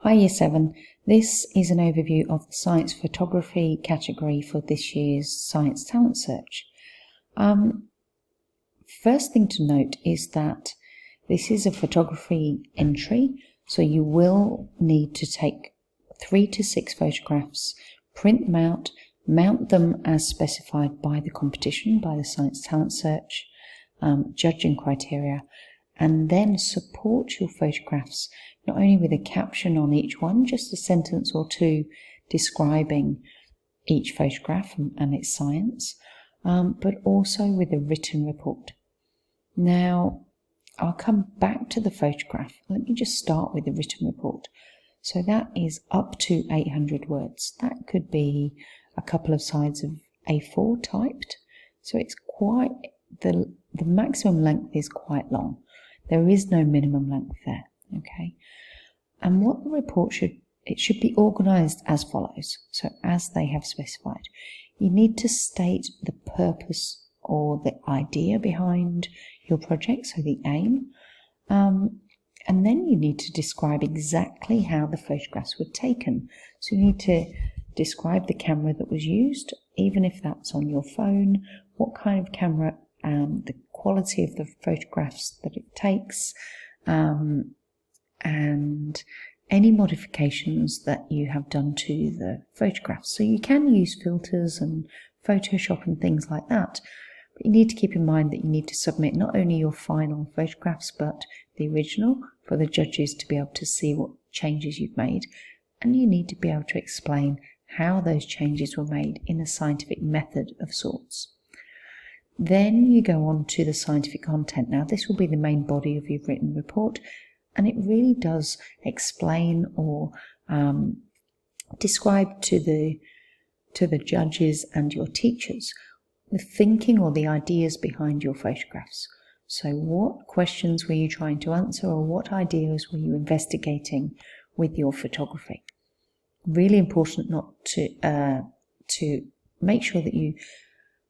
Hi Year 7, this is an overview of the Science Photography category for this year's Science Talent Search. First thing to note is that this is a photography entry, so you will need to take 3 to 6 photographs, print them out, mount them as specified by the competition, by the Science Talent Search judging criteria, and then support your photographs not only with a caption on each one, just a sentence or two describing each photograph and its science, but also with a written report. Now, I'll come back to the photograph. Let me just start with the written report. So that is up to 800 words. That could be a couple of sides of A4 typed. So it's quite, the maximum length is quite long. There is no minimum length there, okay? And what the report should be organised as follows. So as they have specified, you need to state the purpose or the idea behind your project, so the aim, and then you need to describe exactly how the photographs were taken. So you need to describe the camera that was used, even if that's on your phone, what kind of camera, the quality of the photographs that it takes, and any modifications that you have done to the photographs. So you can use filters and Photoshop and things like that, but you need to keep in mind that you need to submit not only your final photographs but the original for the judges to be able to see what changes you've made, and you need to be able to explain how those changes were made in a scientific method of sorts. Then you go on to the scientific content. Now this will be the main body of your written report, and it really does explain or describe to the judges and your teachers the thinking or the ideas behind your photographs. So what questions were you trying to answer, or what ideas were you investigating with your photography? Really important not to make sure that you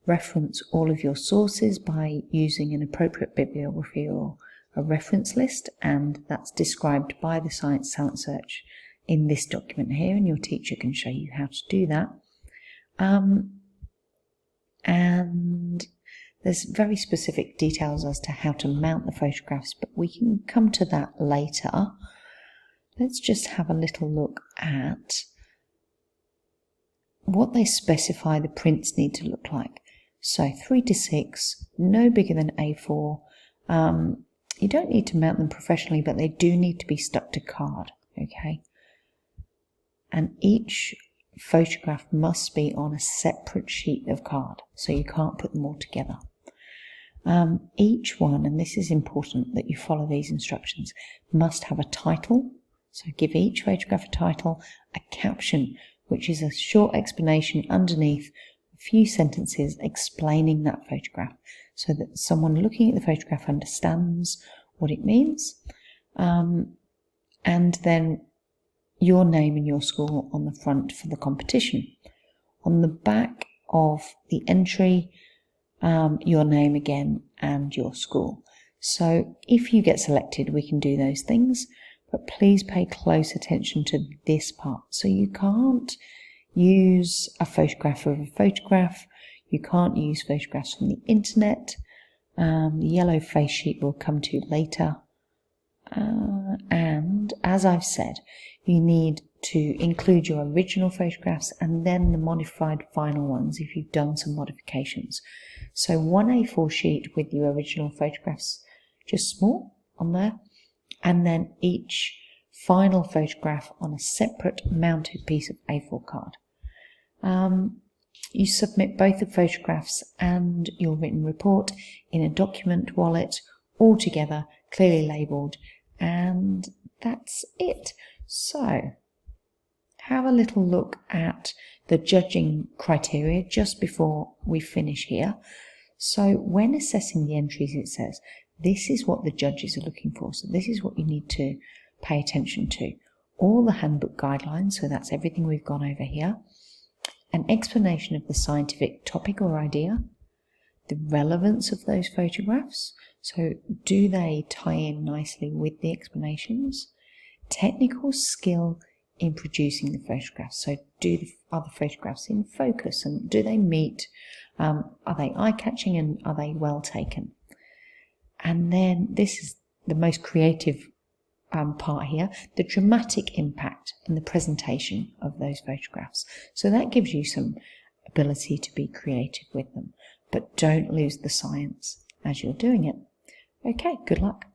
reference all of your sources by using an appropriate bibliography or a reference list, and that's described by the Science Talent Search in this document here, and your teacher can show you how to do that. And there's very specific details as to how to mount the photographs, but we can come to that later. Let's just have a little look at what they specify the prints need to look like. So 3 to 6, no bigger than A4. You don't need to mount them professionally, but they do need to be stuck to card, okay? And each photograph must be on a separate sheet of card, so you can't put them all together. Each one, and this is important that you follow these instructions, must have a title. So give each photograph a title, a caption, which is a short explanation underneath, a few sentences explaining that photograph, so that someone looking at the photograph understands what it means, and then your name and your school on the front for the competition. On the back of the entry, your name again and your school. So if you get selected, we can do those things, but please pay close attention to this part. So you can't use a photograph of a photograph, you can't use photographs from the internet. The yellow face sheet will come to later. And as I've said, you need to include your original photographs and then the modified final ones if you've done some modifications. So one A4 sheet with your original photographs, just small on there, and then each final photograph on a separate mounted piece of A4 card. You submit both the photographs and your written report in a document wallet, all together, clearly labelled, and that's it. So, have a little look at the judging criteria just before we finish here. So when assessing the entries, it says, this is what the judges are looking for. So this is what you need to pay attention to. All the handbook guidelines, so that's everything we've gone over here. An explanation of the scientific topic or idea. The relevance of those photographs. So do they tie in nicely with the explanations? technical skill in producing the photographs. So do the other photographs in focus, and do they meet? Are they eye-catching, and are they well taken? And then this is the most creative part here, the dramatic impact and the presentation of those photographs. So that gives you some ability to be creative with them, but don't lose the science as you're doing it. Okay, good luck.